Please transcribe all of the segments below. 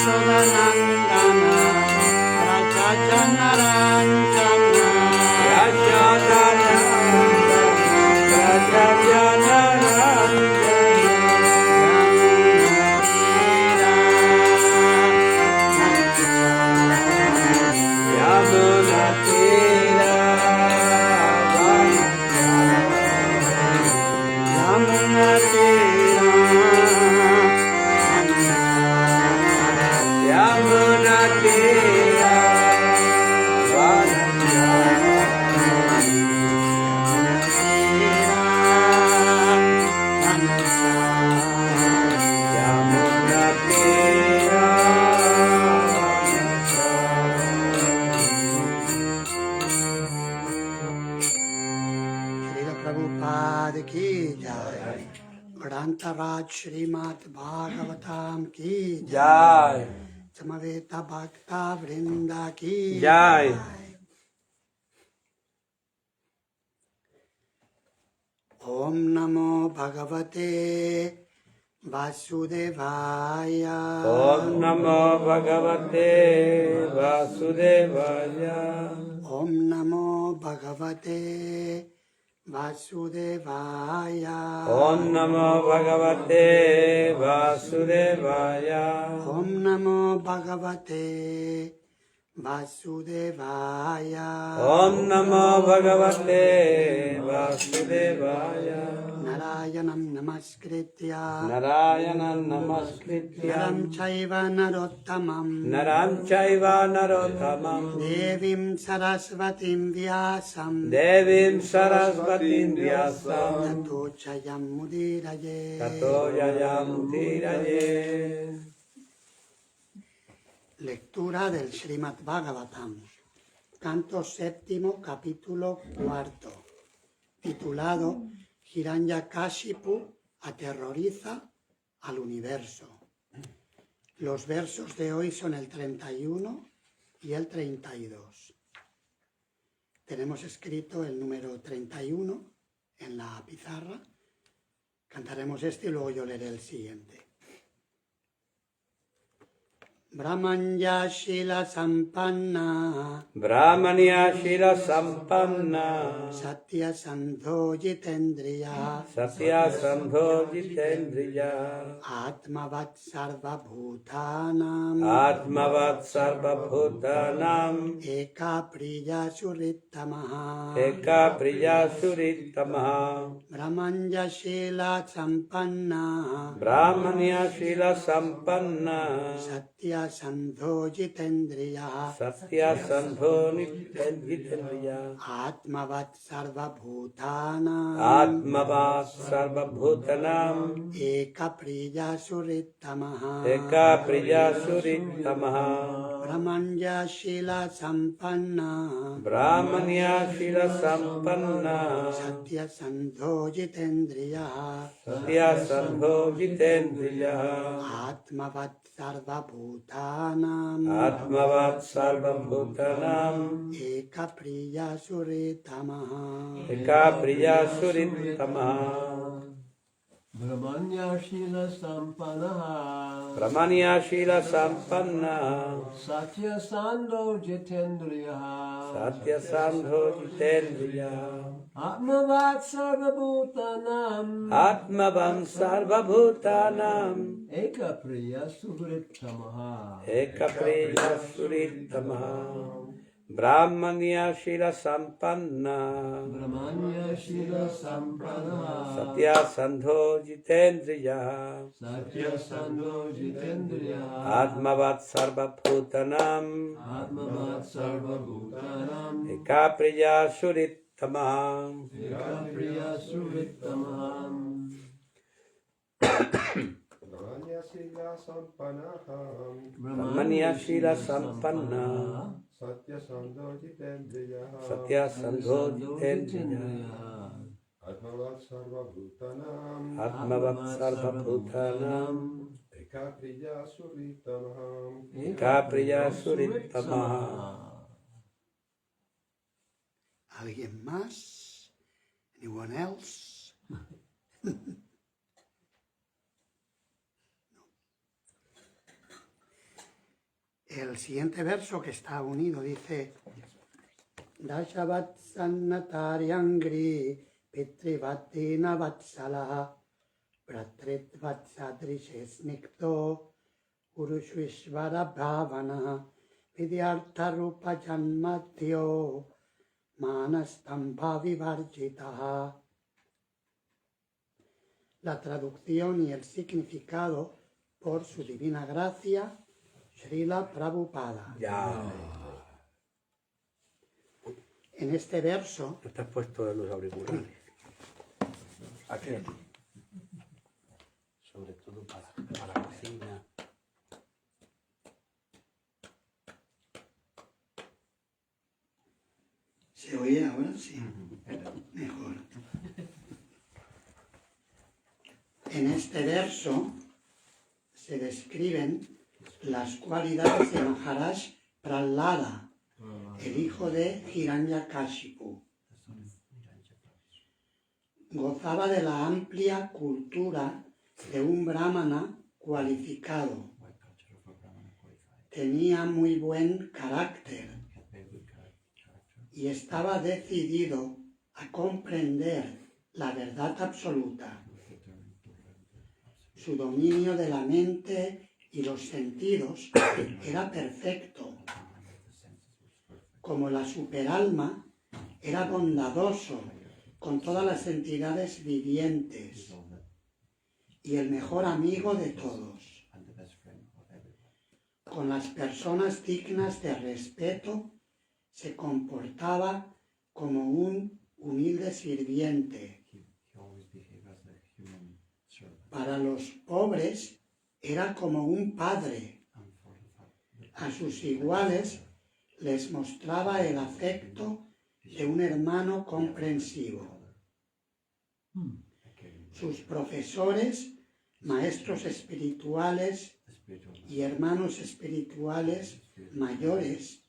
Yashodanandana Rajajanarantana Grantaraj Srimad Bhagavatam ki Jai. Samaveta Bhakta Vrinda ki Jai. Om Namo Bhagavate Vasudevaya. Om Namo Bhagavate Vasudevaya. Om Namo Bhagavate Vasudevaya. Om Namo Bhagavate Vasudevaya. Om Namo Bhagavate Vasudevaya. Om Namo Bhagavate Vasudevaya. Narayanam Namaskritya Narayanam Namaskritya Naram Chaiva Narottamam Naram Chaiva Narottamam Devim Sarasvatim Vyasam Devim Sarasvatim Vyasam Tato Chayam Mudiraye. Tato Yayam Tiraye. Lectura del Srimad Bhagavatam, canto séptimo, capítulo cuarto, titulado Hiranyakashipu aterroriza al universo. Los versos de hoy son el 31 y el 32. Tenemos escrito el número 31 en la pizarra. Cantaremos este y luego yo leeré el siguiente. Brahmanya Shila Sampanna Brahmanya Shila Sampanna Satya Sandho Jitendriya Satya Sandho Jitendriya Atmavat Sarva Bhutanam Atmavat Sarva Bhutanam Eka Priya Surittamaha Eka Priya Surittamaha Brahmanya Shila Sampanna Brahmanya Shila Sampanna Satya Sandho Jitendriya Satya Sandho Jitendriya Atmavat Sarva Bhutanam Atmavat Sarva Bhutanam Eka Priya Surittamaha Eka Priya Surittamaha Brahmanya Shila Sampanna Brahmanya Shila Sampanna Satya Sandho Jitendriya Satya Sandho Jitendriya Atmavat Sarva Bhutanam Atmavat Sarva Bhutanam Eka Priya Surittamaha Eka Priya Surittamaha Brahmanya Shila Sampanaha Brahmanya Shila Sampanna Satya Sandho Jitendriya Satya Sandho Jitendriya Atmavat Sarva Bhutanam Atmavam Sarva Bhutanam Eka Priya Surittamaha Eka Priya Surittamaha Brahmanya Shila Sampanna Brahmanya Shila Sampanaha Satya Sandho Jitendriya Satya Sandho Jitendriya Atmavat Sarva Bhutanam Atmavat Sarva Bhutanam Eka Priya Surittamaha Eka Priya Surittamaha Brahmanya Shila Sampanaha Brahmanya Shila Sampanna Satya Sandho Jitendriya Satya Sandho Jitendriya Atmavat Sarva Bhutanam Atmavat Sarva Bhutanam Eka Priya Surittamaha Eka Priya Surittamaha. ¿Alguien más? Anyone else? El siguiente verso que está unido dice Dashavatsanataryangri Pitrivatina Vatsala Pratrit Vatsadrishe Snikto Urushvishvara Bhavana Vidyartha Rupa Janmatyo Manastambha Vivarjitaha. La traducción y el significado por su divina gracia, Srila Prabhupada. Ya. En este verso, No te has puesto de los auriculares. Aquí. Sobre todo para la cocina. ¿se oye ahora? Sí, mejor. En este verso se describen las cualidades de Maharaj Prahlada, el hijo de Hiranyakashipu. Gozaba de la amplia cultura de un brahmana cualificado. Tenía muy buen carácter y estaba decidido a comprender la verdad absoluta. Su dominio de la mente y los sentidos era perfecto. Como la superalma, era bondadoso con todas las entidades vivientes y el mejor amigo de todos. Con las personas dignas de respeto se comportaba como un humilde sirviente. Para los pobres era como un padre. A sus iguales les mostraba el afecto de un hermano comprensivo. Sus profesores, maestros espirituales y hermanos espirituales mayores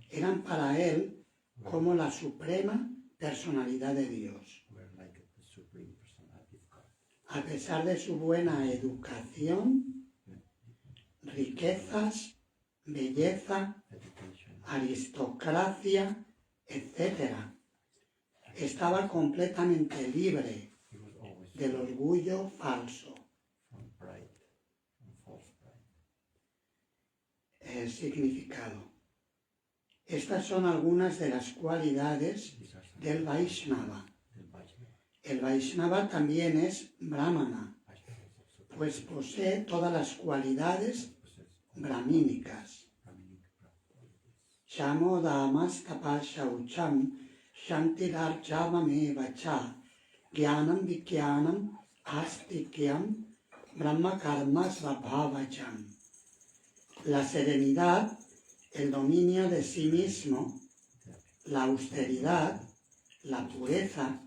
eran para él como la suprema personalidad de Dios. A pesar de su buena educación, riquezas, belleza, aristocracia, etc., estaba completamente libre del orgullo falso. El significado. Estas son algunas de las cualidades del Vaishnava. El Vaishnava también es brahmana, pues posee todas las cualidades brahmínicas. Shamo Damastapa Shaucham Shantirarchavameva cha Gyanam Vikyanam Astikyam Brahma Karma Svabhavacham. La serenidad, el dominio de sí mismo, la austeridad, la pureza,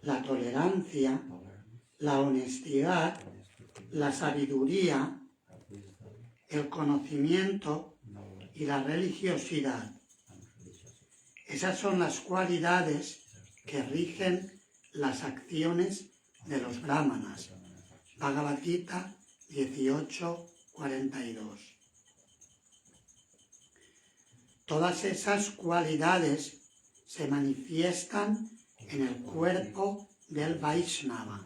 la tolerancia, la honestidad, la sabiduría, el conocimiento y la religiosidad. Esas son las cualidades que rigen las acciones de los brahmanas. Bhagavad Gita 18:42. Todas esas cualidades se manifiestan en el cuerpo del Vaishnava.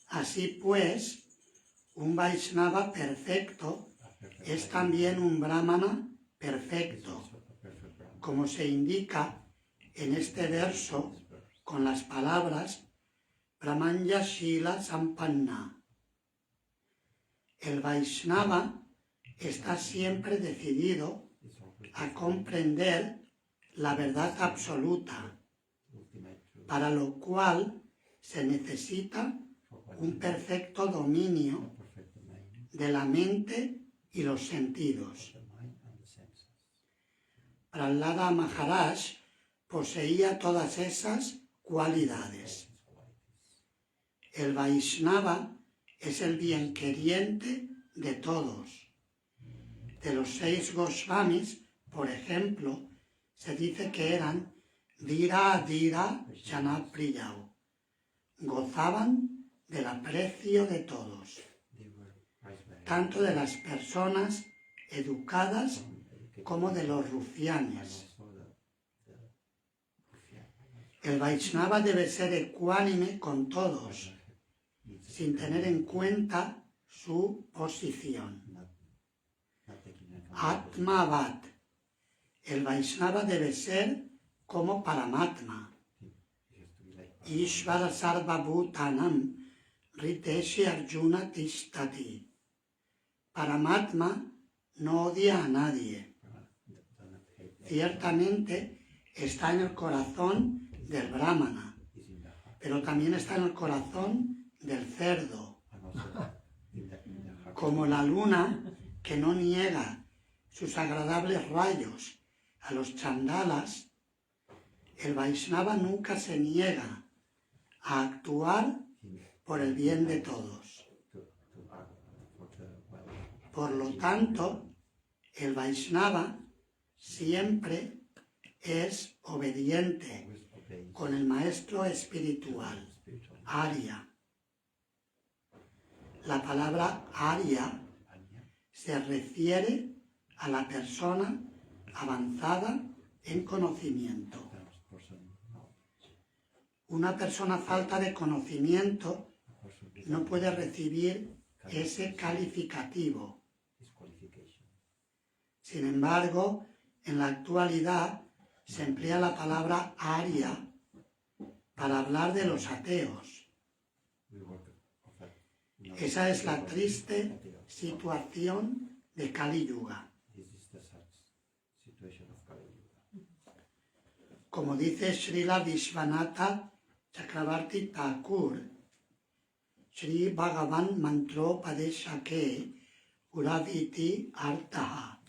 Así pues, un Vaishnava perfecto es también un brahmana perfecto, como se indica en este verso con las palabras Brahmanya Shila Sampanna. El Vaishnava está siempre decidido a comprender la verdad absoluta, para lo cual se necesita un perfecto dominio de la mente y los sentidos. Prahlada Maharaj poseía todas esas cualidades. El Vaishnava es el bienqueriente de todos. De los 6 Goswamis, por ejemplo, se dice que eran Dhira Dhira Janapriyau. Gozaban del aprecio de todos. tanto de las personas educadas como de los rufianes. El Vaishnava debe ser ecuánime con todos, sin tener en cuenta su posición. Atmavat. El Vaishnava debe ser como Paramatma. Ishvara Sarva Bhutanam Riteshi Arjuna Tishtati. Paramatma no odia a nadie. Ciertamente está en el corazón del Brahmana, pero también está en el corazón del cerdo. Como la luna que no niega sus agradables rayos a los chandalas, el Vaishnava nunca se niega a actuar por el bien de todos. Por lo tanto, el Vaishnava siempre es obediente con el maestro espiritual, Arya. La palabra Arya se refiere a la persona avanzada en conocimiento. Una persona falta de conocimiento no puede recibir ese calificativo. Sin embargo, en la actualidad se emplea la palabra Arya para hablar de los ateos. Esa es la triste situación de Kali Yuga. Como dice Srila Vishwanatha Chakravarti Thakur, Sri Bhagavan Mantropadeshake Guraviti Artaha.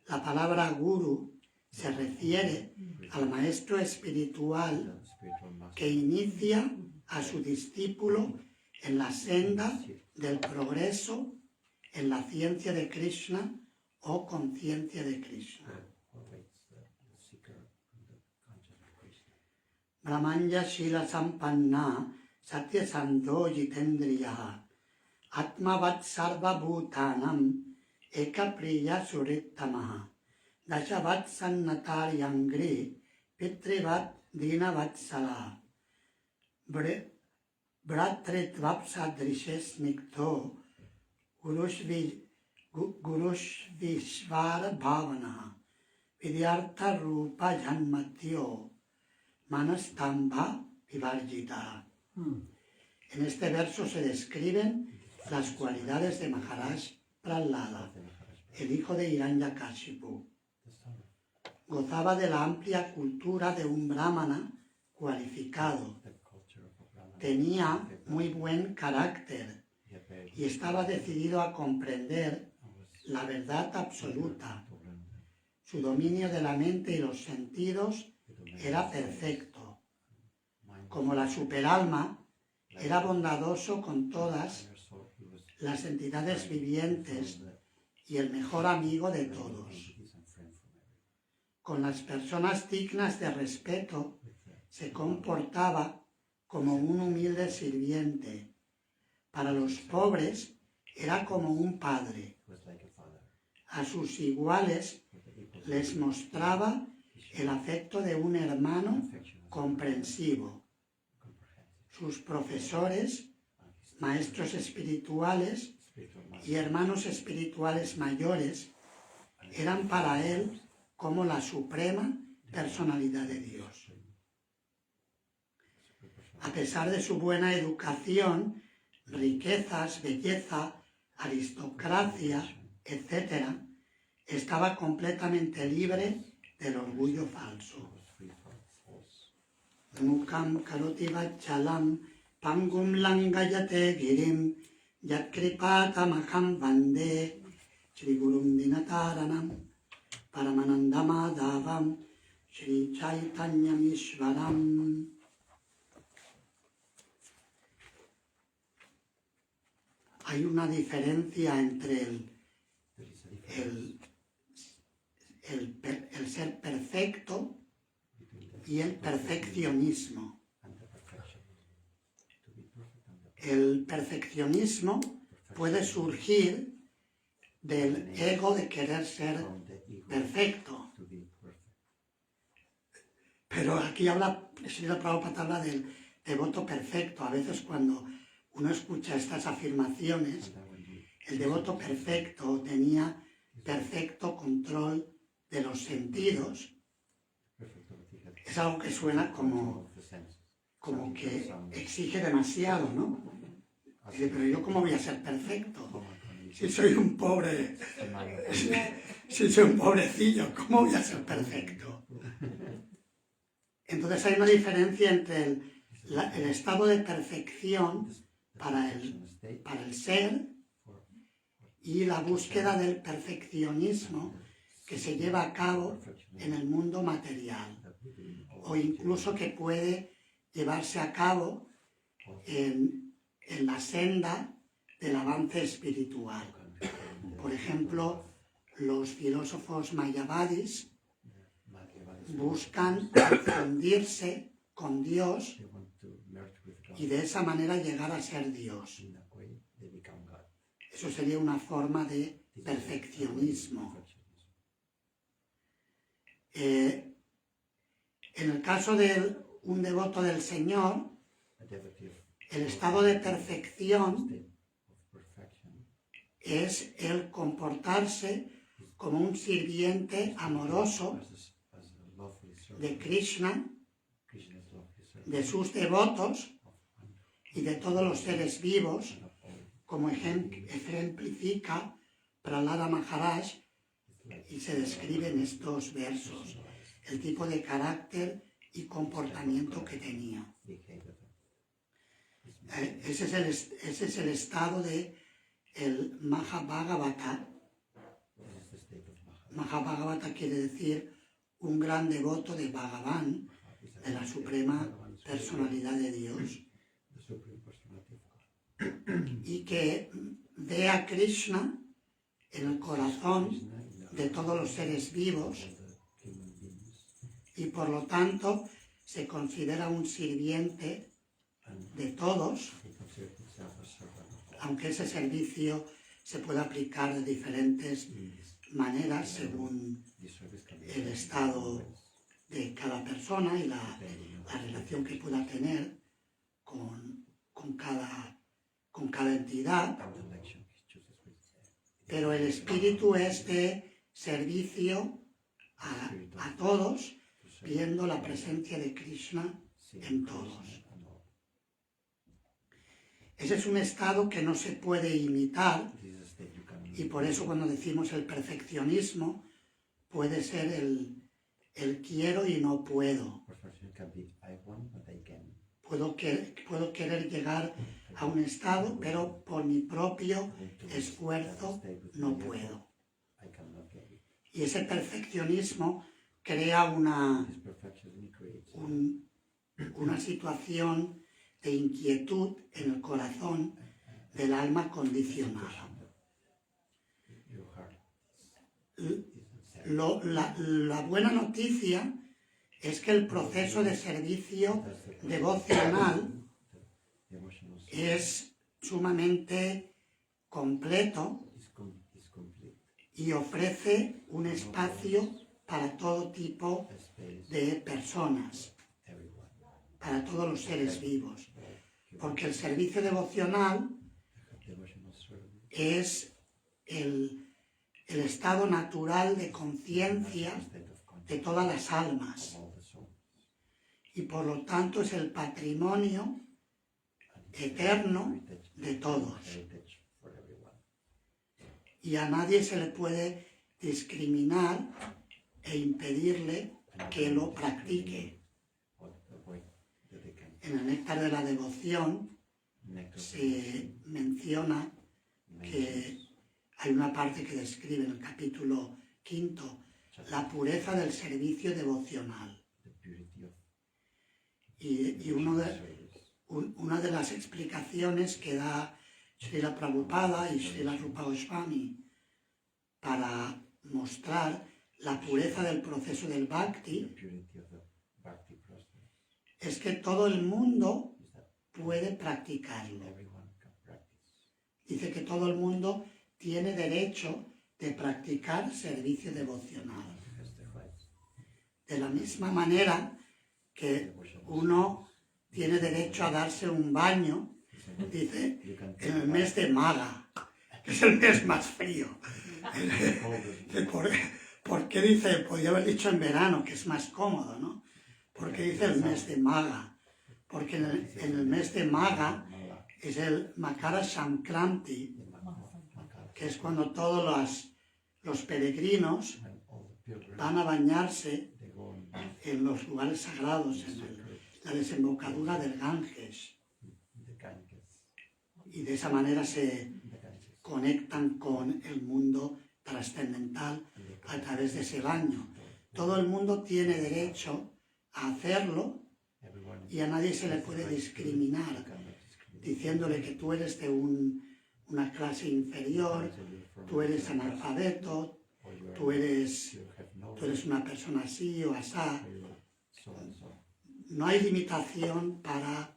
La palabra guru se refiere al maestro espiritual que inicia a su discípulo en la senda del progreso en la ciencia de Krishna o conciencia de Krishna. Brahmanya Shila Sampanna Satya Sandho Jitendriya Atmavat Sarva Bhutanam Eka Priya Surittamaha Dashavat Sannatar Yangri Pitrivat Dinavatsala Bhratritvapsadrishes Nikto Gurushvishvara Bhavana Vidyartha Rupa Janmatyo Manastambha Vivarjita. En este verso se describen las cualidades de Maharaj Prahlada, el hijo de Hiranyakashipu. Gozaba de la amplia cultura de un brahmana cualificado. Tenía muy buen carácter y estaba decidido a comprender la verdad absoluta. Su dominio de la mente y los sentidos era perfecto. Como la superalma, era bondadoso con todas las entidades vivientes y el mejor amigo de todos. Con las personas dignas de respeto se comportaba como un humilde sirviente. Para los pobres era como un padre. A sus iguales les mostraba el afecto de un hermano comprensivo. Sus profesores, maestros espirituales y hermanos espirituales mayores eran para él como la suprema personalidad de Dios. A pesar de su buena educación, riquezas, belleza, aristocracia, etc., estaba completamente libre del orgullo falso. Mukam karoti vachalam pangum langayate girim yatkripatamaham vande Shri Gurum Dinataranam Paramanandamadavam Shri Chaitanyam Ishvaram. Hay una diferencia entre el ser perfecto y el perfeccionismo. El perfeccionismo puede surgir del ego de querer ser from the ego perfecto. to be perfect. Pero aquí Srila Prabhupada habla del devoto perfecto. A veces cuando uno escucha estas afirmaciones, And then when you el devoto perfecto tenía perfecto control de los sentidos. perfect devotee had Es algo que suena control of the senses. como Something que that sounds exige demasiado, ¿no? as Dice, if pero yo cómo voy a ser perfecto how am I gonna si soy un pobre, si soy un pobrecillo, ¿cómo voy a ser perfecto? Entonces hay una diferencia entre el estado de perfección para el ser y la búsqueda del perfeccionismo que se lleva a cabo en el mundo material, o incluso que puede llevarse a cabo en la senda del avance espiritual. Por ejemplo, los filósofos mayavadis buscan fundirse con Dios they want to merge with God. y de esa manera llegar a ser Dios. In that way, they become God. Eso sería una forma de perfeccionismo. En el caso de un devoto del Señor, A devotee of el estado de perfección state of perfection es el comportarse como un sirviente amoroso as a lovely servant. de Krishna, Krishna's lovely servant de sus devotos of one y de todos los seres vivos, and of all. como ejemplifica Prahlada Maharaj, It's like y se describe en estos versos el tipo de carácter y comportamiento que tenía. behavior. Ese es el estado de el Mahabhagavata. This is the state of Maha. Mahabhagavata quiere decir un gran devoto de Bhagavan, de la suprema personalidad de Dios, The supreme personality of God. y que ve a Krishna en el corazón Krishna in the de todos los seres vivos all the human beings y por lo tanto se considera un sirviente and de todos, he considers himself a servant of all. aunque ese servicio se puede aplicar de diferentes In this, maneras según this service can be el done in estado different ways, de cada persona y la depending on relación que pueda tener con cada entidad, and the election he chooses with pero el espíritu es de servicio a todos, viendo la presencia de Krishna en todos. and all. Ese es un estado que no se puede imitar, This is a state you can y por eso cuando decimos el perfeccionismo puede ser el quiero y no puedo. perfection can be I want but I can. Puedo querer llegar a un estado, pero por mi propio esfuerzo no puedo. I cannot get it. Y ese perfeccionismo crea una This perfection creates una situación de inquietud en el corazón del alma condicionada. your heart La buena noticia es que el proceso de servicio devocional the emotional state es sumamente completo is complete. y ofrece un espacio para todo tipo A space de personas, everyone. para todos los seres vivos. Porque el servicio devocional The emotional service es el estado natural de conciencia state of consciousness de todas las almas of all the souls. y por lo tanto es el patrimonio eterno de todos. Heritage for everyone. Y a nadie se le puede discriminar e impedirle que lo practique. What the way that they can En el néctar de la devoción nectar se menciona que hay una parte que describe en el capítulo 5 la pureza del servicio devocional. the purity of Y una de las explicaciones que da Srila Prabhupada y Srila Rupa Goswami para mostrar la pureza del proceso del the Bhakti purity of the bhakti process es que todo el mundo is that puede practicarlo. everyone can practice. Dice que todo el mundo tiene derecho de practicar servicio devocional. De la misma manera que uno tiene derecho a darse un baño, dice, en el mes de Maga, que es el mes más frío. ¿Por qué dice? Podría haber dicho en verano, que es más cómodo, ¿no? ¿Por qué dice el mes de Maga? Porque en el mes de Maga es el Makara Sankranti, que es cuando todos los peregrinos van a bañarse en los lugares sagrados, en la desembocadura del Ganges. Y de esa manera se conectan con el mundo trascendental a través de ese baño. Todo el mundo tiene derecho a hacerlo y a nadie se le puede discriminar diciéndole que tú eres de una clase inferior, tú eres analfabeto, tú eres una persona así o asá. No hay limitación para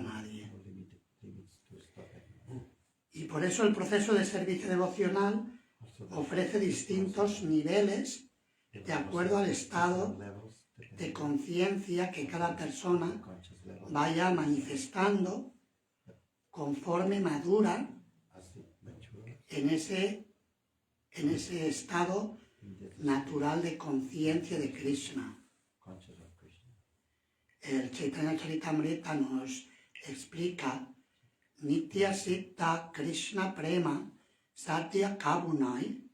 nadie. Y por eso el proceso de servicio devocional ofrece distintos niveles de acuerdo al estado de conciencia que cada persona vaya manifestando conforme madura en ese estado natural de conciencia de Krishna. El Chaitanya Charitamrita nos explica Nitya Siddha Krishna Prema Satya Kabunai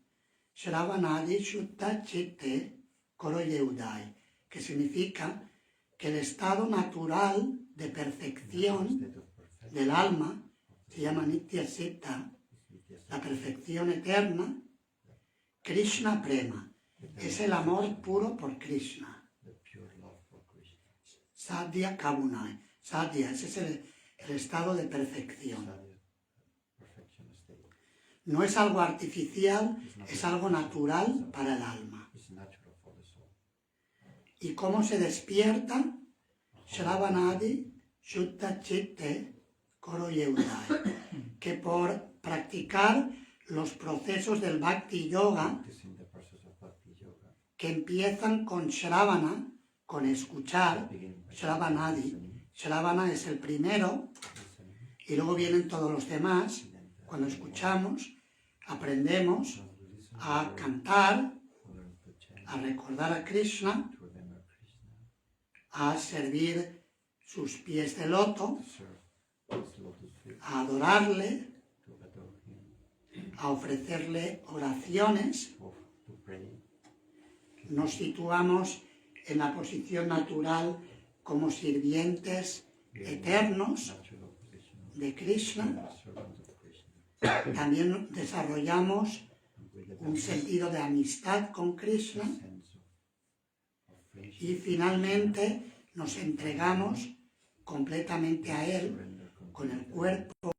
Shravanadi Shuddha Chitte Koro Yeudai, que significa que el estado natural de perfección del alma se llama Nitya Siddha, la perfección eterna. Krishna Prema es el amor puro por Krishna. Sadhya Kabunai, Sadhya, ese es el estado de perfección. No es algo artificial, es algo natural para el alma. ¿Y cómo se despierta? Shravanadi Shuddha Chitte Koro Yeudai, que por practicar los procesos del Bhakti Yoga, que empiezan con Shravana, con escuchar, Shravanadi. Shravana es el primero y luego vienen todos los demás. Cuando escuchamos, aprendemos a cantar, a recordar a Krishna, a servir sus pies de loto, a adorarle, a ofrecerle oraciones. Nos situamos en la posición natural como sirvientes eternos de Krishna. También desarrollamos un sentido de amistad con Krishna y finalmente nos entregamos completamente a Él, con el cuerpo,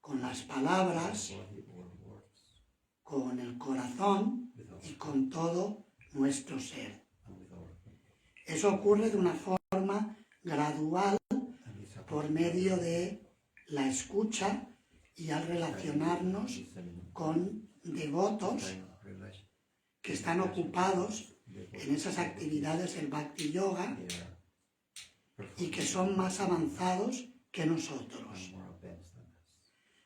con las palabras, con el corazón y con todo nuestro ser. Eso ocurre de una forma gradual por medio de la escucha y al relacionarnos con devotos que están ocupados en esas actividades del Bhakti Yoga y que son más avanzados que nosotros.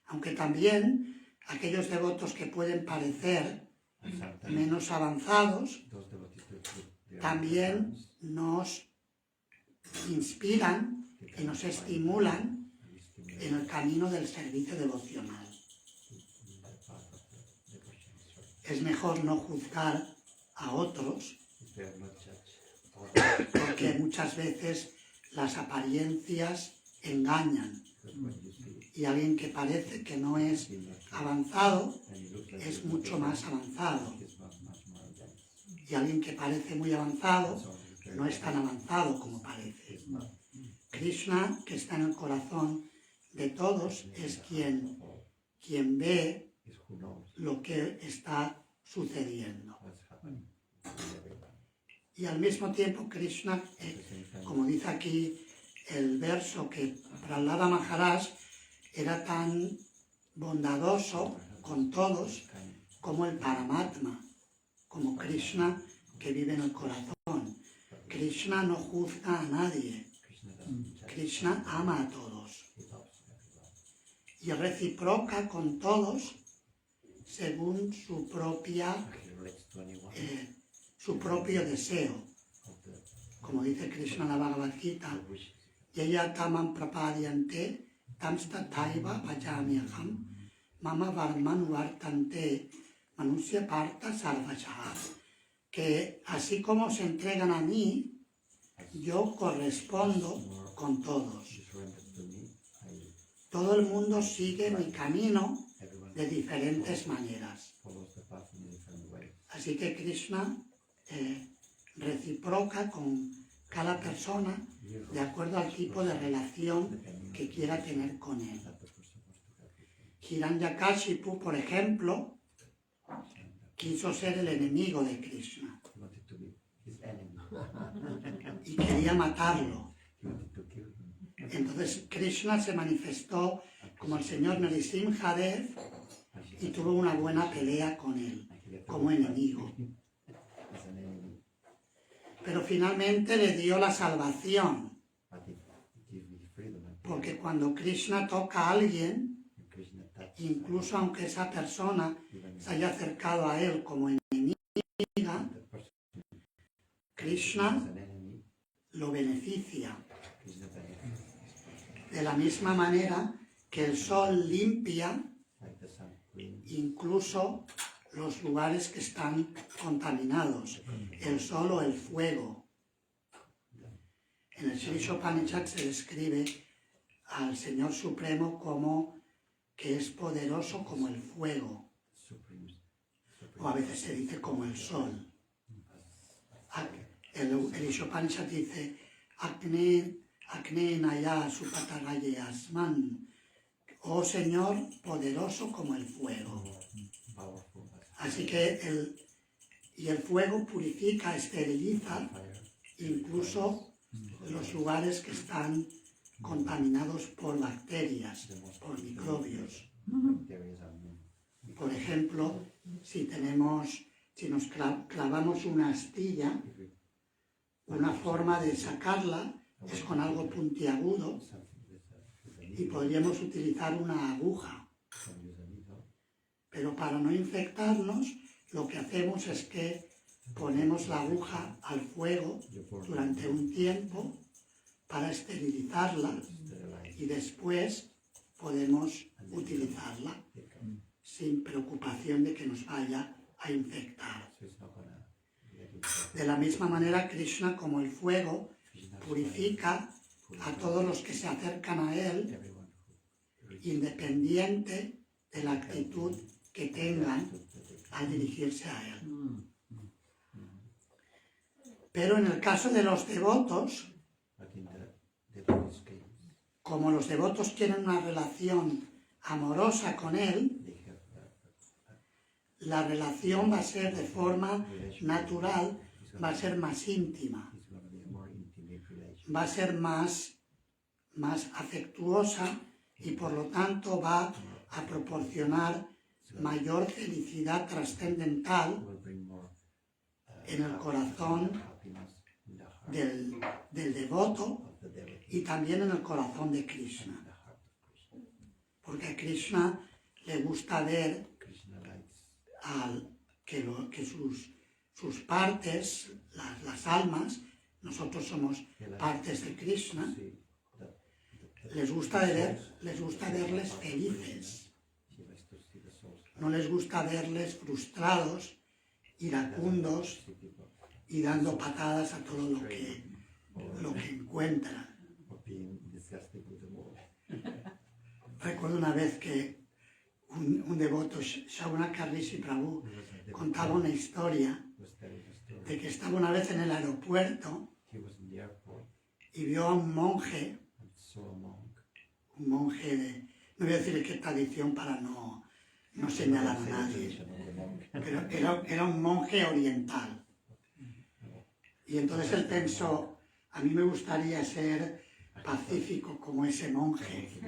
Aunque también aquellos devotos que pueden parecer menos avanzados también nos inspiran y nos estimulan en el camino del servicio devocional. Es mejor no juzgar a otros, porque muchas veces las apariencias engañan. Y alguien que parece que no es avanzado es mucho más avanzado. Y alguien que parece muy avanzado no es tan avanzado como parece. Krishna, que está en el corazón de todos, es quien ve lo que está sucediendo. Y al mismo tiempo Krishna, como dice aquí el verso, que Prahlada Maharaj era tan bondadoso con todos como el Paramatma, como Krishna que vive en el corazón. Krishna no juzga a nadie. Krishna ama a todos y reciproca con todos según su propio deseo. Como dice Krishna en la Bhagavad Gita, Yaya tamam prapadyante tamstataiva bhajamyaham mama varman vartante manusya parta sarvachaha. Que así como se entregan a mí, yo correspondo con todos. Todo el mundo sigue mi camino de diferentes maneras. Así que Krishna reciproca con cada persona de acuerdo al tipo de relación que quiera tener con él. Hiranyakashipu, por ejemplo, quiso ser el enemigo de Krishna y quería matarlo. Entonces Krishna se manifestó como el señor Nrisimhadev y tuvo una buena pelea con él como enemigo. Pero finalmente le dio la salvación, porque cuando Krishna toca a alguien, incluso aunque esa persona se haya acercado a él como enemiga, Krishna lo beneficia. De la misma manera que el sol limpia incluso los lugares que están contaminados, el sol o el fuego. En el Sri Upanishad se describe al Señor Supremo como que es poderoso como el fuego, o a veces se dice como el sol. El Ishopanishad dice Akne Naya Supataraye Asman, oh Señor, poderoso como el fuego. Así que el fuego purifica, esteriliza incluso los lugares que están contaminados por bacterias, por microbios. Por ejemplo, si nos clavamos una astilla, una forma de sacarla es con algo puntiagudo y podríamos utilizar una aguja. Pero para no infectarnos, lo que hacemos es que ponemos la aguja al fuego durante un tiempo para esterilizarla y después podemos utilizarla sin preocupación de que nos vaya a infectar. De la misma manera, Krishna, como el fuego, purifica a todos los que se acercan a él, independiente de la actitud que tengan al dirigirse a él. Pero en el caso de los devotos, como los devotos quieren una relación amorosa con él, la relación va a ser de forma natural, va a ser más íntima, va a ser más afectuosa y por lo tanto va a proporcionar mayor felicidad trascendental en el corazón del devoto y también en el corazón de Krishna. Porque a Krishna le gusta ver que sus partes, las almas, nosotros somos partes de Krishna, les gusta verles felices. No les gusta verles frustrados, iracundos y dando patadas a todo lo que encuentran. Recuerdo una vez que un devoto, Shaunaka Rishi Prabhu, contaba una historia de que estaba una vez en el aeropuerto y vio a un monje no voy a decir qué tradición para no señalar a nadie, pero era un monje oriental. Y entonces él pensó, a mí me gustaría ser pacífico como ese monje.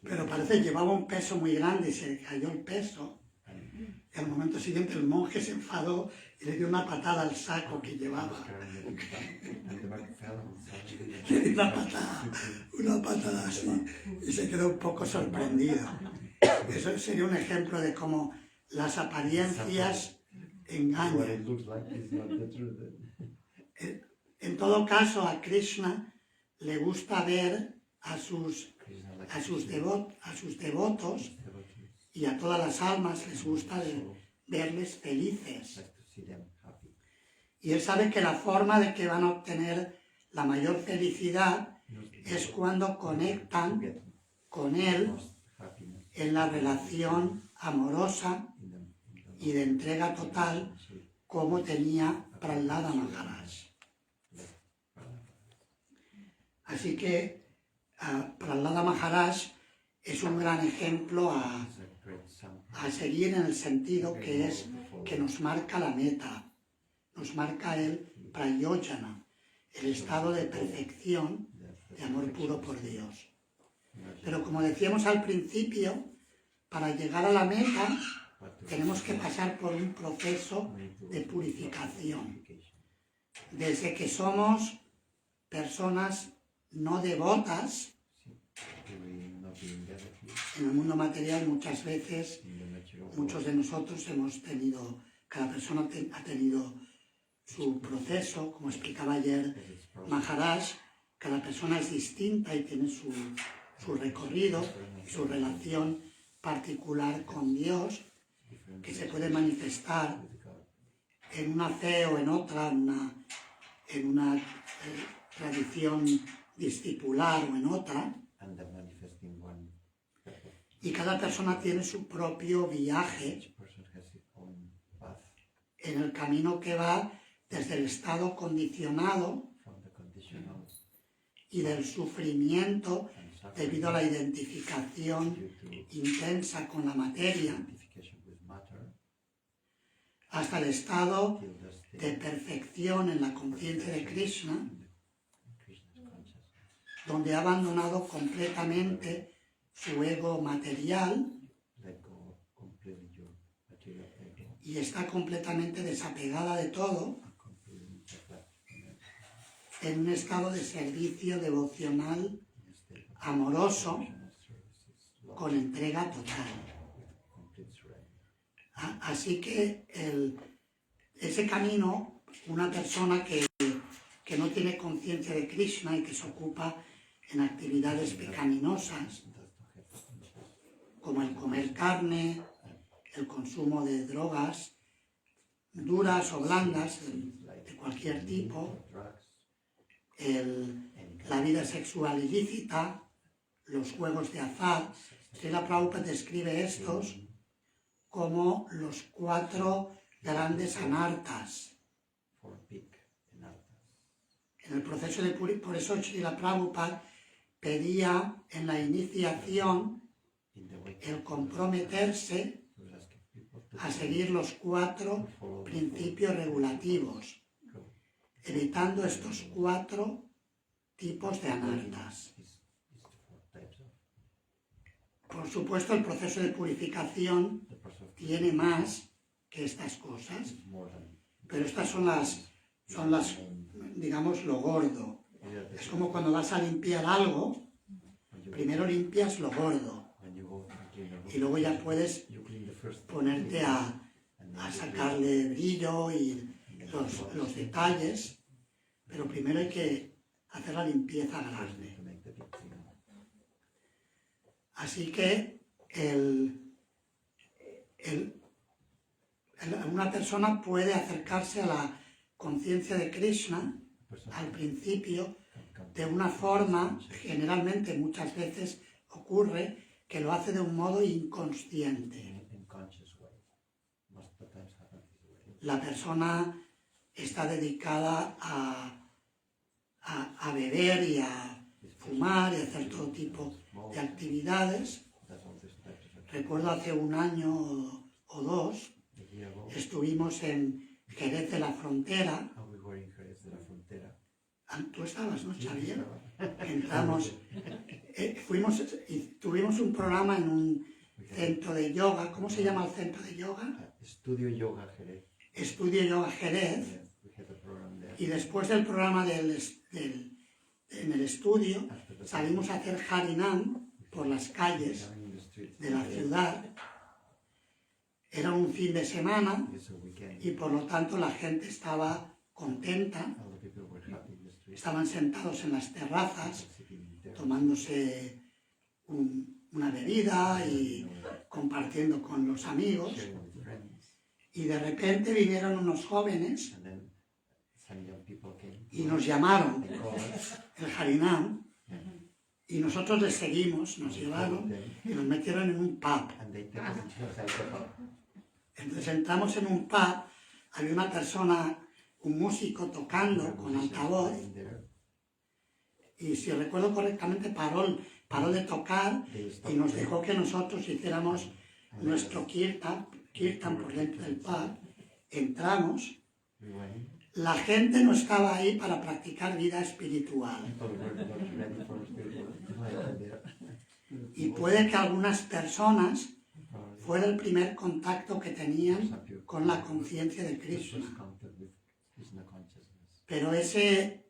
pero parece que llevaba un peso muy grande y se cayó el peso. Y al momento siguiente el monje se enfadó y le dio una patada al saco que llevaba. Le dio una patada así, y se quedó un poco sorprendido. Eso sería un ejemplo de cómo las apariencias engañan. En todo caso, a Krishna le gusta ver a sus devotos y a todas las almas les gusta verles felices. Y él sabe que la forma de que van a obtener la mayor felicidad es cuando conectan con él en la relación amorosa y de entrega total como tenía Prahlada Maharaj. Así que Prahlada Maharaj es un gran ejemplo a seguir en el sentido que es que nos marca la meta, nos marca el prayojana, el estado de perfección, de amor puro por Dios. Pero como decíamos al principio, para llegar a la meta tenemos que pasar por un proceso de purificación. Desde que somos personas no devotas, en el mundo material muchas veces, muchos de nosotros cada persona ha tenido su proceso, como explicaba ayer Maharaj, cada persona es distinta y tiene su recorrido, su relación particular con Dios, que se puede manifestar en una fe o en otra, en una tradición discipular o en otra, y cada persona tiene su propio viaje en el camino que va desde el estado condicionado y del sufrimiento debido a la identificación intensa con la materia, hasta el estado de perfección en la conciencia de Krishna, donde ha abandonado completamente su ego material y está completamente desapegada de todo en un estado de servicio devocional amoroso con entrega total. Así que ese camino, una persona que no tiene conciencia de Krishna y que se ocupa en actividades pecaminosas, como el comer carne, el consumo de drogas duras o blandas, de cualquier tipo, la vida sexual ilícita, los juegos de azar. Srila Prabhupada describe estos como los 4 grandes anartas. En el proceso de purificación, por eso Srila Prabhupada pedía en la iniciación el comprometerse a seguir los 4 principios regulativos, evitando estos 4 tipos de anartas. Por supuesto, el proceso de purificación tiene más que estas cosas, pero estas son las, digamos, lo gordo. Es como cuando vas a limpiar algo, primero limpias lo gordo y luego ya puedes ponerte a sacarle brillo y los detalles, pero primero hay que hacer la limpieza grande. Así que una persona puede acercarse a la conciencia de Krishna al principio de una forma, generalmente muchas veces ocurre, que lo hace de un modo inconsciente. La persona está dedicada a beber y a fumar y a hacer todo tipo de actividades. Recuerdo hace un año o 2, estuvimos en Jerez de la Frontera. Tú estabas, ¿no, Xavier? Entramos tuvimos un programa en un centro de yoga. ¿Cómo se llama el centro de yoga? Estudio Yoga Jerez. Estudio Yoga Jerez. Yeah, we had a program there. Y después del programa en el estudio, salimos a hacer Harinam por las calles Down in the streets. de la ciudad. Era un fin de semana It's a weekend. y por lo tanto la gente estaba contenta. All the people were happy in the streets. Estaban sentados en las terrazas, Sitting in there. tomándose una bebida y compartiendo con los amigos. Sharing with friends. Y de repente vinieron unos jóvenes And then some young people came. y nos llamaron They called us. el Harinam y nosotros les seguimos, nos llevaron y nos metieron en un pub. And they took us inside the pub. Entonces entramos en un pub, había una persona, un músico tocando con altavoz In there. y si recuerdo correctamente paró de tocar y nos dejó que nosotros hiciéramos nuestro kirtan por dentro del pub. Entramos, We went. la gente no estaba ahí para practicar vida espiritual People were not ready for spiritual life there. y puede que algunas personas Probably fuera el primer contacto que tenían some people con la conciencia de first Krishna. contact with Krishna consciousness. Pero ese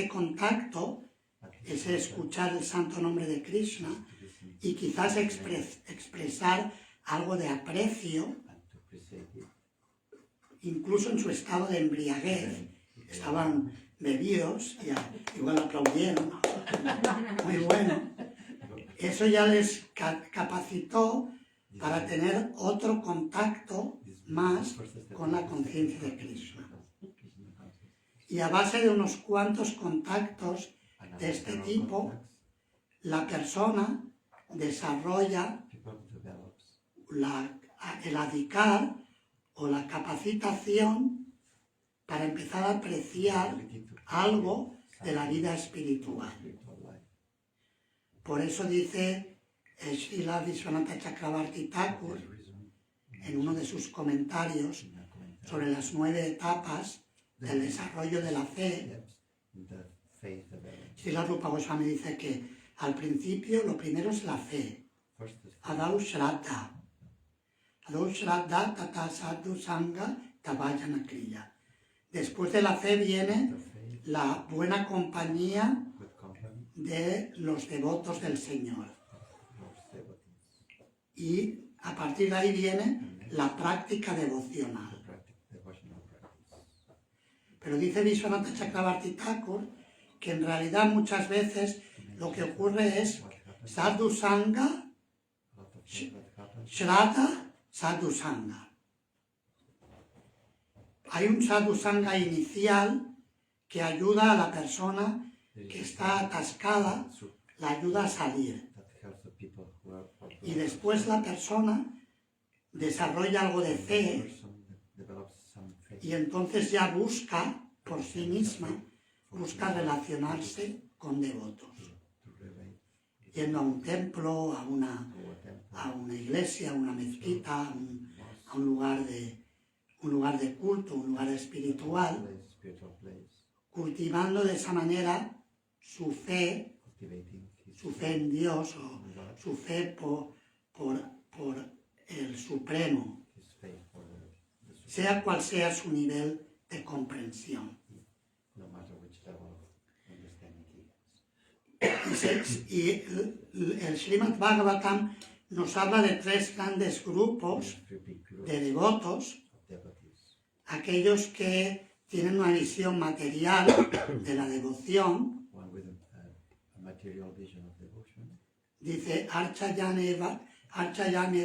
contacto, But ese escuchar el santo nombre de Krishna to listen y quizás expresar algo de aprecio, and to appreciate it. incluso en su estado de embriaguez, estaban bebidos y igual aplaudieron, muy bueno. Eso ya les capacitó para tener otro contacto más con la conciencia de Krishna. Y a base de unos cuantos contactos de este tipo, la persona desarrolla el adicar o la capacitación para empezar a apreciar algo de la vida espiritual. Por eso dice Srila Vishwanatha Chakravarti Thakur en uno de sus comentarios sobre las 9 etapas del desarrollo de la fe. Srila Rupa Goswami dice que al principio lo primero es la fe, Adau Shraddha. Adau Shraddha tata sadhu sangha tavajana kriya. Después de la fe viene la buena compañía de los devotos del Señor. Y a partir de ahí viene la práctica devocional. Pero dice Vishwanatha Chakravarti Thakur que en realidad muchas veces lo que ocurre es sadhu sangha, shraddha, sadhu sangha. Hay un sadhu sangha inicial que ayuda a la persona que está atascada, la ayuda a salir. Y después la persona desarrolla algo de fe y entonces ya busca por sí misma, busca relacionarse con devotos. Yendo a un templo, a una iglesia, a una mezquita, a un lugar de culto, un lugar espiritual, cultivando de esa manera su fe en Dios o su fe por el Supremo, sea cual sea su nivel de comprensión. Y el Srimad Bhagavatam nos habla de 3 grandes grupos de devotos, aquellos que tienen una visión material de la devoción. Dice Archayane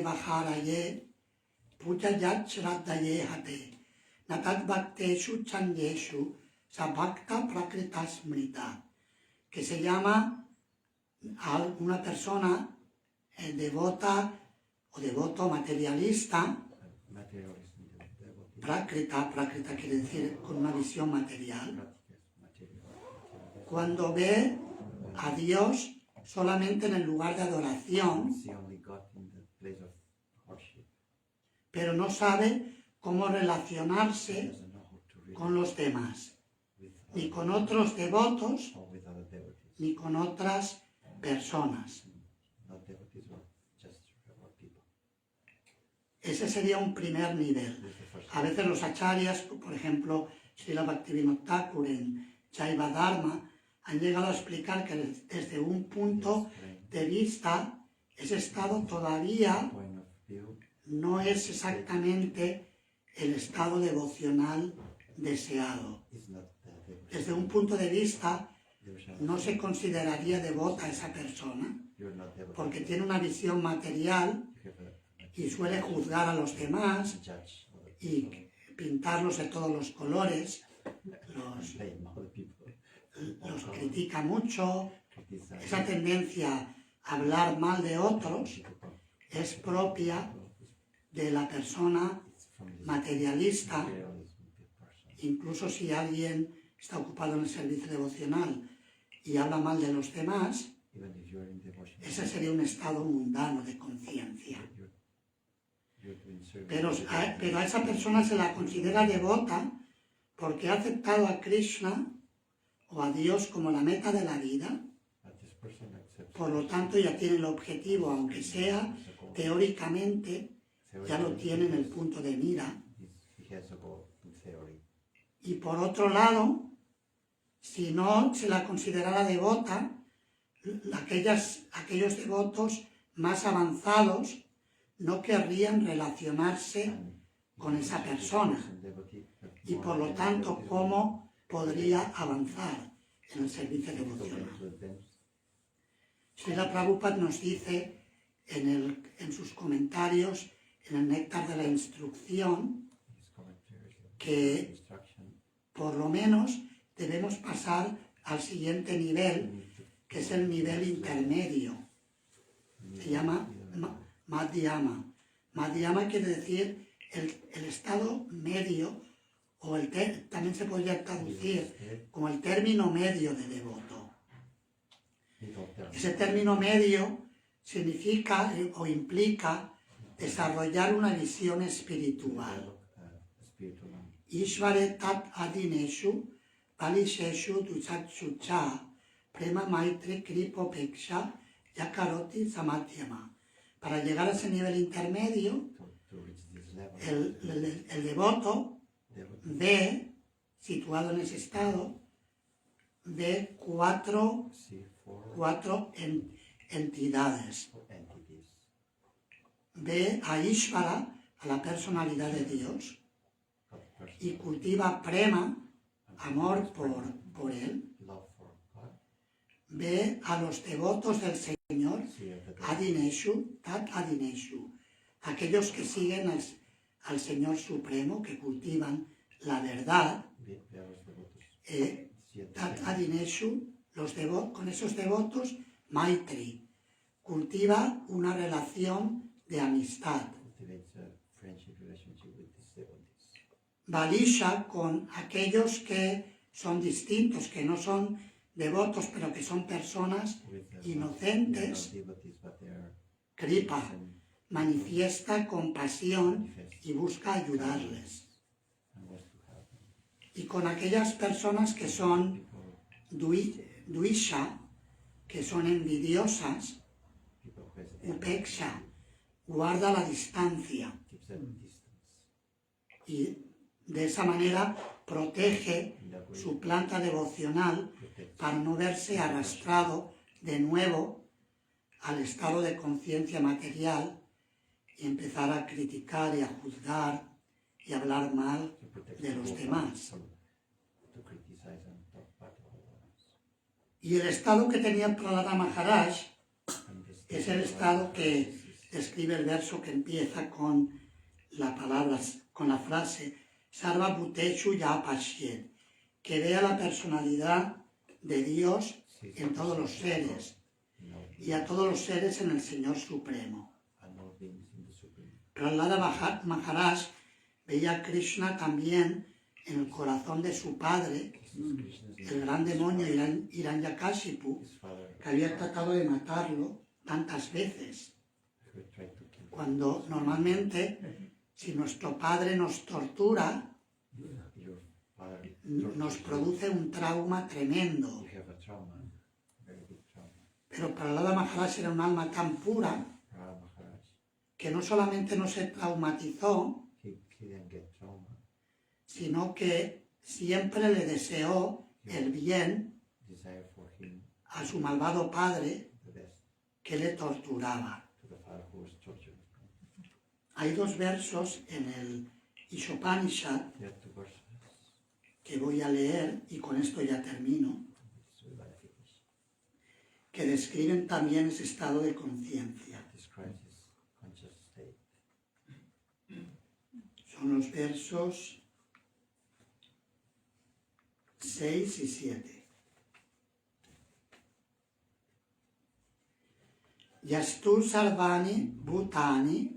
Vaharaye Pujayat Shraddaye Hate Natat Bhakteshu Chanyeshu Sabhakta Prakritasmrita, que se llama a una persona devota o devoto materialista. Prakrita quiere decir con una visión material. Cuando ve a Dios solamente en el lugar de adoración, pero no sabe cómo relacionarse con los demás, ni con otros devotos, ni con otras personas. Not devotees, but just regular people. Ese sería un primer nivel. This is the first A veces los acharyas, por ejemplo, Srila Bhaktivinoda Thakur en Jaiva Dharma, han llegado a explicar que desde un punto de vista, ese estado todavía point of view. no es exactamente el estado devocional deseado. Is not the devotion. Desde un punto de vista, Devotion. no se consideraría devota a esa persona, You're not devotee. porque tiene una visión material You have y suele juzgar a los demás judge other y people. pintarlos de todos los colores, Blame other people. los critica mucho. Criticize Esa tendencia a hablar mal de otros people. es propia de la persona It's from this materialista. materialism person. Incluso si alguien está ocupado en el servicio devocional y habla mal de los demás, Even if you're in devotion, ese sería un estado mundano de conciencia. you're doing service. Pero a esa persona se la considera devota porque ha aceptado a Krishna o a Dios como la meta de la vida. But this person accepts Por lo tanto, ya tiene el objetivo, aunque sea teóricamente, ya lo tiene en el punto de mira. He has a goal in theory. Y por otro lado, si no se la considerara devota, aquellos devotos más avanzados no querrían relacionarse con esa persona. Y por lo tanto, ¿cómo podría avanzar en el servicio devocional? Srila Prabhupada nos dice en sus comentarios, en el Néctar de la Instrucción, que por lo menos debemos pasar al siguiente nivel, que es el nivel intermedio. Se llama Madhyama. Madhyama quiere decir el estado medio, o también se podría traducir como el término medio de devoto. Ese término medio significa o implica desarrollar una visión espiritual. Ishvare tat adineshu palisheshu dusatsu cha prema maitri kripo peksha yakaroti samadhyama. Para llegar a ese nivel intermedio, el devoto ve, situado en ese estado, ve cuatro entidades. Ve a Ishvara, a la personalidad de Dios, y cultiva prema, amor por él. Ve a los devotos del Señor, Adineshu, Tat Adineshu, aquellos que siguen al Señor Supremo, que cultivan la verdad. Tat Adineshu, con esos devotos, Maitri, cultiva una relación de amistad. Balisha, con aquellos que son distintos, que no son devotos, pero que son personas inocentes. Kripa, manifiesta compasión y busca ayudarles. Y con aquellas personas que son Dvisha, que son envidiosas, Upeksha, guarda la distancia. Y de esa manera protege su planta devocional para no verse arrastrado de nuevo al estado de conciencia material y empezar a criticar y a juzgar y hablar mal de los demás. Y el estado que tenía Prahlada Maharaj es el estado que describe el verso que empieza con la frase Sarva Bhuteshu Ya Pashyet, que vea la personalidad de Dios en todos los seres y a todos los seres en el Señor Supremo. Prahlada Maharaj veía a Krishna también en el corazón de su padre, el gran demonio Hiranyakashipu, que había tratado de matarlo tantas veces. Cuando normalmente, si nuestro padre nos tortura, nos produce un trauma tremendo. Pero Prahlada Maharaj era un alma tan pura Prahlad Maharaj, que no solamente no se traumatizó, he didn't get trauma, sino que siempre le deseó el bien desire for him a su malvado padre the best, que le torturaba. to the father who was torturing him. Hay dos versos en el Ishopanishad There are two verses, que voy a leer y con esto ya termino, which we're going to finish, que describen también ese estado de conciencia. describes his conscious state. Son los versos 6 y 7. Yastu sarvani bhutani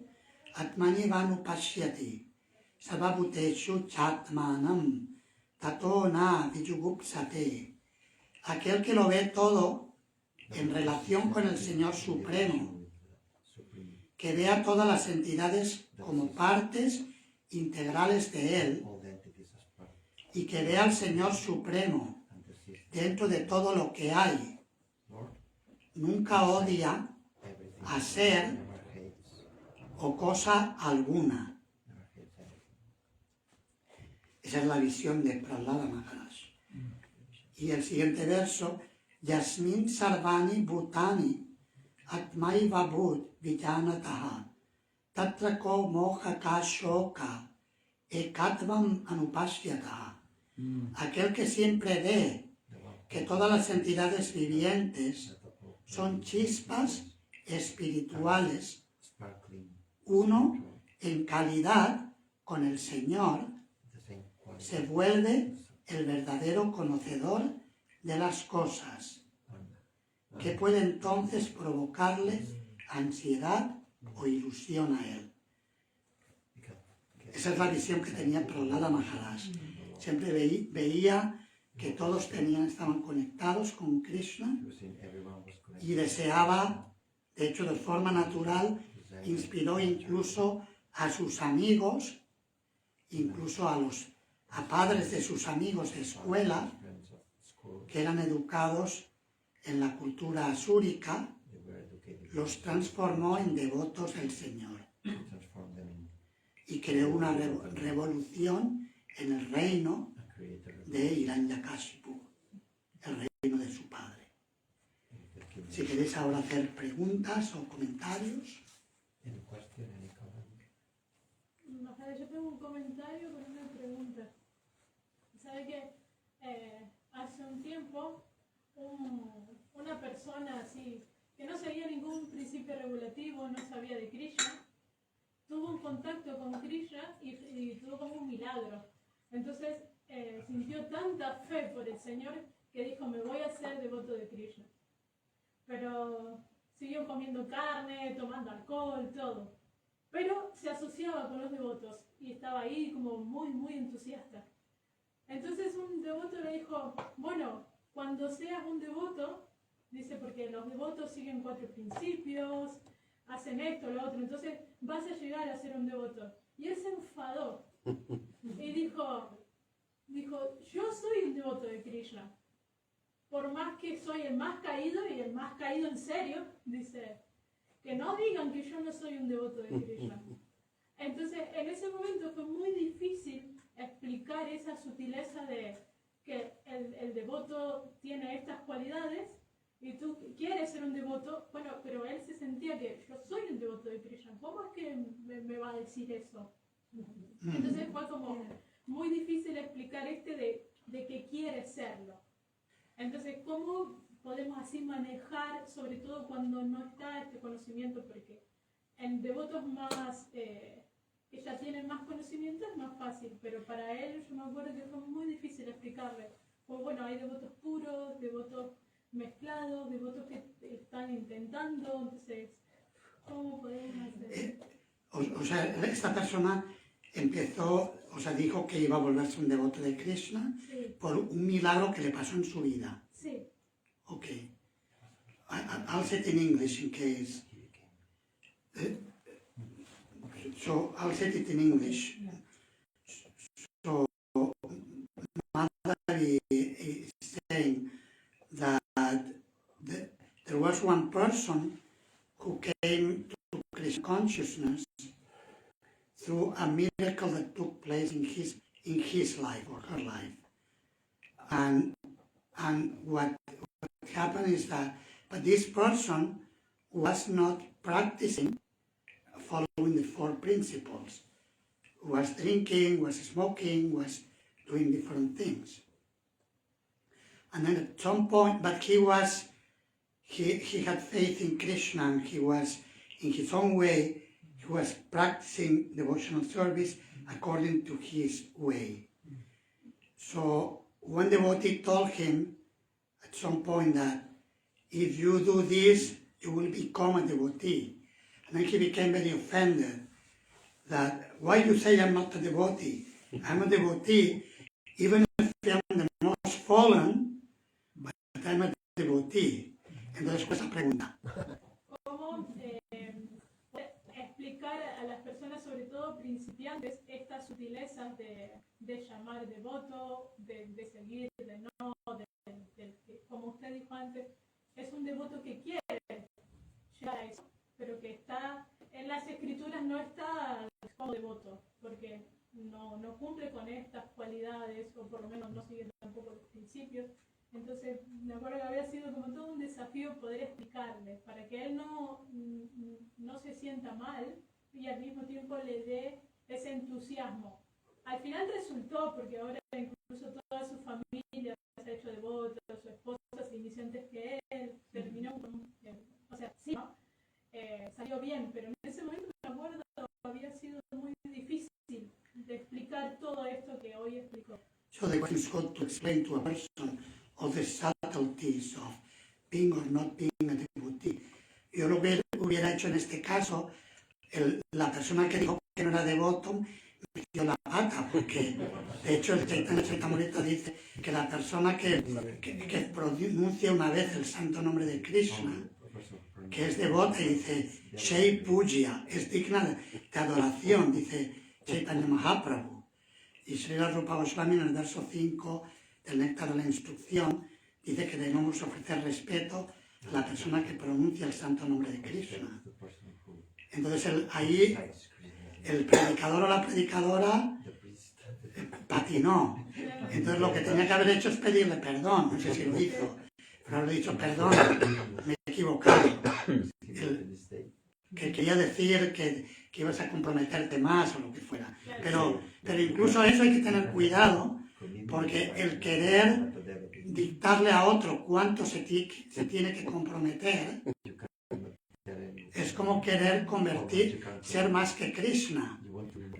atmani vanupashyati sarvabhuteshu chatmanam tato na vijugupsate. Aquel que lo ve todo en relación con el Señor Supremo, Supreme, que vea todas las entidades como partes integrales de Él all the entities as part y que vea al Señor Supremo and the system. dentro de todo lo que hay, Lord, nunca odia everything, a ser never hates, o cosa alguna. never hates anything. Esa es la visión de Prahlada Maharaj. Y el siguiente verso, Yasmin Sarvani Bhutani Atmai Vabhut Vijanataha Tatra Ko Moha Ka Shoka Ekatvam Anupashyataha. Aquel que siempre ve The one que todas las entidades vivientes that all son chispas espirituales, sparkling, uno en calidad con el Señor, the same quality, se vuelve el verdadero conocedor de las cosas, que puede entonces provocarles ansiedad o ilusión a él. Esa es la visión que tenía Prahlada Maharaj. Siempre veía que todos estaban conectados con Krishna everyone was connected. y deseaba, de hecho de forma natural, inspiró incluso a sus amigos, incluso a padres de sus amigos de escuela, Friends of school, que eran educados en la cultura asúrica, they were educated, los transformó en devotos del Señor transformed them y creó una revolución en el reino and created a de Hiranyakashipu, el reino de su padre. Si queréis ahora hacer preguntas o comentarios. Any question, any comment? Maharaj, yo tengo un comentario con una pregunta. ¿Sabe que hace un tiempo una persona así, que no seguía ningún principio regulativo, no sabía de Krishna, tuvo un contacto con Krishna y tuvo como un milagro? Entonces sintió tanta fe por el Señor que dijo, me voy a hacer devoto de Krishna. Pero siguió comiendo carne, tomando alcohol, todo. Pero se asociaba con los devotos y estaba ahí como muy, muy entusiasta. Entonces un devoto le dijo, bueno, cuando seas un devoto, dice, porque los devotos siguen 4 principios, hacen esto, lo otro, entonces vas a llegar a ser un devoto. Y él se enfadó y dijo, yo soy un devoto de Krishna. Por más que soy el más caído y el más caído en serio, dice, que no digan que yo no soy un devoto de Krishna. Entonces, en ese momento fue muy difícil explicar esa sutileza de que el devoto tiene estas cualidades y tú quieres ser un devoto, bueno, pero él se sentía que yo soy un devoto de Krishna. ¿Cómo es que me va a decir eso? Entonces fue como muy difícil explicar de que quiere serlo. Entonces, ¿cómo podemos así manejar, sobre todo cuando no está este conocimiento? Porque en devotos más, que ya tienen más conocimiento, es más fácil, pero para él yo me acuerdo que fue muy difícil explicarle. Pues bueno, hay devotos puros, devotos mezclados, devotos que están intentando, entonces, ¿cómo podemos hacer? O sea, esta persona empezó, o sea, dijo que iba a volverse un devoto de Krishna Sí, por un milagro que le pasó en su vida. sí. Okay. I'll say it in English in case. So I'll say it in English. So Mother is saying that there was one consciousness through a miracle that took place in his life or her life. And what happened is that, but this person was not practicing following the 4 principles. Was drinking, was smoking, was doing different things. And then at some point, but he had faith in Krishna, and he was, in his own way, he was practicing devotional service according to his way. So one devotee told him at some point that if you do this, you will become a devotee. And then he became very offended that, why you say I'm not a devotee? I'm a devotee, even if I'm the most fallen, but I'm a devotee. Entonces, pues esa pregunta. ¿Cómo explicar a las personas, sobre todo principiantes, estas sutilezas de llamar devoto, de seguir, de no, como usted dijo antes, es un devoto que quiere llegar a eso, pero que está en las escrituras, no está como devoto, porque no cumple con estas cualidades, o por lo menos no sigue tampoco los principios. Entonces, me acuerdo que había sido como todo un desafío poder explicarle, para que él no se sienta mal y al mismo tiempo le dé ese entusiasmo. Al final resultó, porque ahora incluso toda su familia se ha hecho devota, su esposa se inició antes que él, terminó con, o sea, sí, ¿no? Salió bien, pero en ese momento me acuerdo había sido muy difícil de explicar todo esto que hoy explicó. So the question is how to explain to a person all the subtleties of being or not being a devotee. Yo lo que hubiera hecho en este caso, la persona que dijo que no era devoto metió la pata, porque de hecho el Chaitanya Charitamrita dice que la persona que pronuncia una vez el santo nombre de Krishna, que es devota, y dice Shai Puja, es digna de adoración, dice Chaitanya Mahaprabhu. Y Srila Rupa Goswami en el verso 5 del Néctar de la Instrucción dice que debemos ofrecer respeto a la persona que pronuncia el santo nombre de Krishna. Entonces ahí el predicador o la predicadora patinó. Entonces lo que tenía que haber hecho es pedirle perdón, no sé si lo hizo, pero haberle dicho perdón, me he equivocado. Que quería decir que ibas a comprometerte más o lo que fuera. Pero incluso eso hay que tener cuidado, porque el querer dictarle a otro cuánto se tiene que comprometer es como querer ser más que Krishna.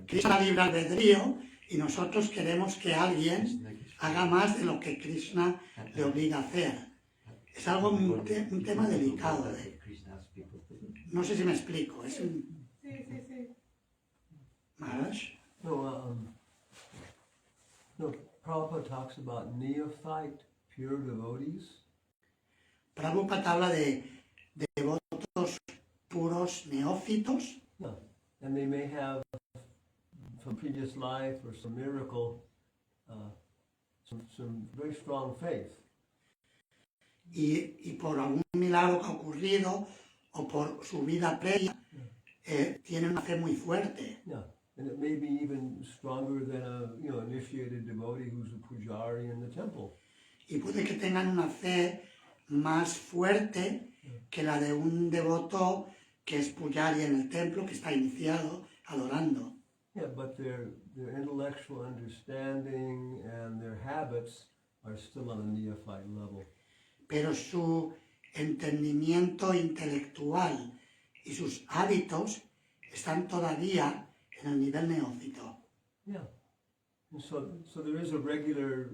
Krishna libre albedrío y nosotros queremos que alguien haga más de lo que Krishna le obliga a hacer. Es algo un tema delicado. No sé si me explico. Es un... Sí. Maharaj. No, Prabhupada talks about neophyte, pure devotees. Prabhupada habla de devotos puros neófitos. Yeah. And they may have, from previous life or some miracle, some very strong faith. Y por algún milagro que ha ocurrido o por su vida previa, tienen una fe muy fuerte. Yeah. And it may be even stronger than a initiated devotee who's a pujari in the temple. Y puede que tengan una fe más fuerte que la de un devoto que es pujari en el templo, que está iniciado, adorando. Yeah, but their intellectual understanding and their habits are still on a neophyte level. Pero su entendimiento intelectual y sus hábitos están todavía en el nivel neófito. Yeah. And so there is a regular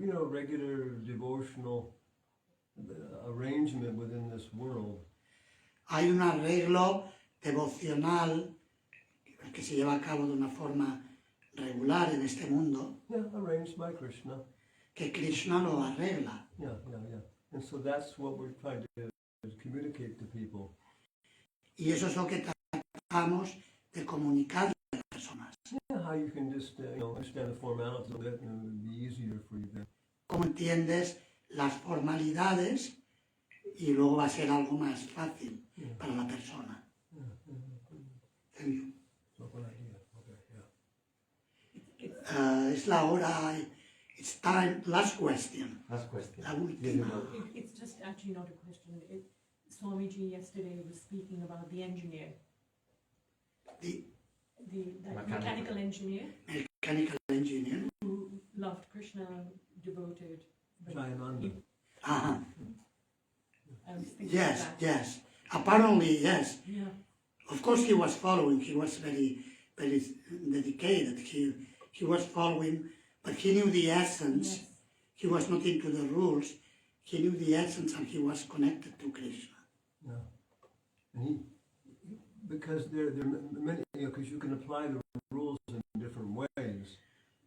devotional arrangement within this world. Hay un arreglo devocional que se lleva a cabo de una forma regular en este mundo, Yeah, arranged by Krishna. que Krishna lo arregla. Yeah. And so that's what we're trying to communicate to people. Y eso es lo que tratamos de comunicar a las personas. Yeah, how you can just understand the formalities a bit, and it would be easier for you then. Cómo entiendes las formalidades y luego va a ser algo más fácil para la persona. Thank you. So buena idea. Okay, yeah. Es la hora, it's time, last question, Last question. la última. It's just actually not a question. Swamiji yesterday was speaking about the engineer, The that mechanical engineer mechanical engineer. who loved Krishna, devoted. but Jayananda. Uh-huh. I was thinking Yes, of that. yes. Apparently, yes. Yeah. Of course, he was following. He was very, very dedicated. He was following, but he knew the essence. Yes. He was not into the rules. He knew the essence, and he was connected to Krishna. Yeah. And because there are many, because you can apply the rules in different ways.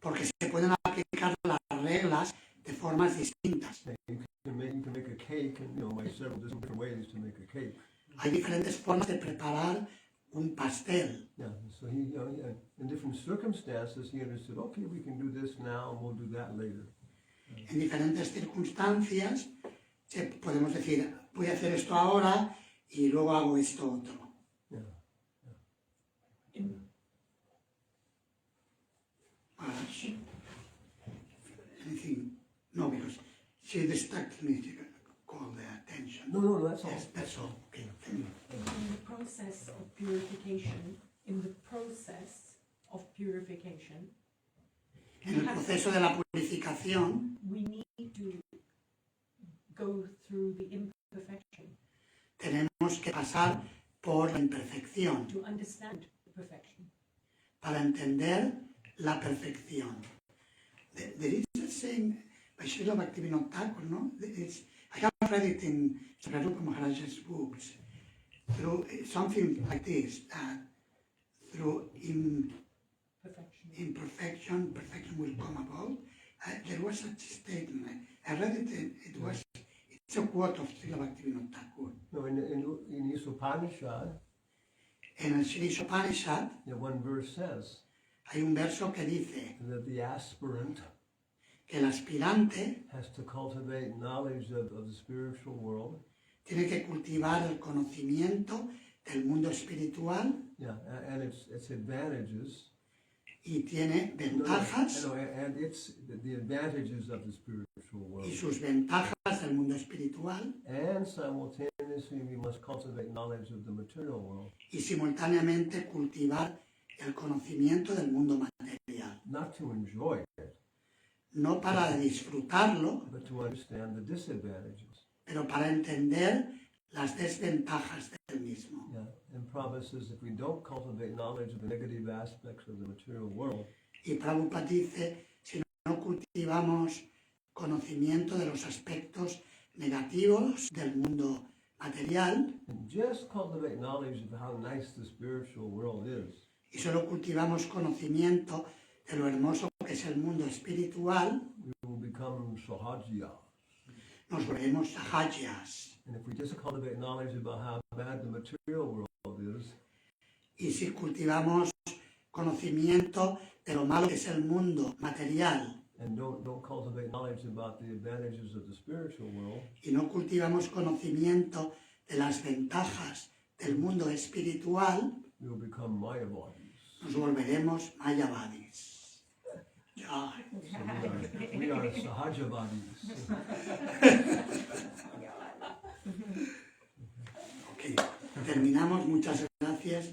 Porque se pueden aplicar las reglas de formas distintas. You can make a cake, and by several different ways to make a cake. Hay diferentes formas de preparar un pastel. Yeah. So he in different circumstances, he understood. Okay, we can do this now, and we'll do that later. En diferentes circunstancias podemos decir, voy a hacer esto ahora y luego hago esto otro. Yeah. Anything? No, because she distracted me to call their attention. No, that's all. Yes, that's all. Okay, thank you. In the process of purification, En el proceso de la purificación, we need to go through the imperfection tenemos que pasar por la imperfección to understand the perfection. para entender la perfección. There is a saying by Srila Bhaktivinoda Thakur, no? I have read it in Sri-Rupa Maharaj's books. Through something like this, through imperfection, perfection will come about. There was such a statement. I read it. It's a quote of Srila Bhaktivinoda Thakur. No, in Upanishad, En el Sri Upanishad one verse says hay un verso que dice that the aspirant que el aspirante has to cultivate knowledge of the spiritual world. tiene que cultivar el conocimiento del mundo espiritual Yeah, and its advantages. y tiene ventajas And it's the advantages of the spiritual world. y sus ventajas del mundo espiritual And simultaneously, we must cultivate knowledge of the material world, y simultáneamente cultivar el conocimiento del mundo material. not to enjoy it, No para disfrutarlo, but to understand the disadvantages. pero para entender las desventajas del mismo. Yeah, and Prabhupada says if we don't cultivate knowledge of the negative aspects of the material world, Y Prabhupada dice, si no cultivamos conocimiento de los aspectos negativos del mundo material and just cultivate knowledge of how nice the spiritual world is, y solo cultivamos conocimiento de lo hermoso que es el mundo espiritual, we will become sahajiya. nos volvemos sahajas. And if we just cultivate knowledge about how bad the material world is, Y si cultivamos conocimiento de lo malo que es el mundo material and don't cultivate knowledge about the advantages of the spiritual world, y no cultivamos conocimiento de las ventajas del mundo espiritual, we will become mayavadis. nos volveremos mayavadis. Ya. So we are sahajavadis. Ok, terminamos. Muchas gracias.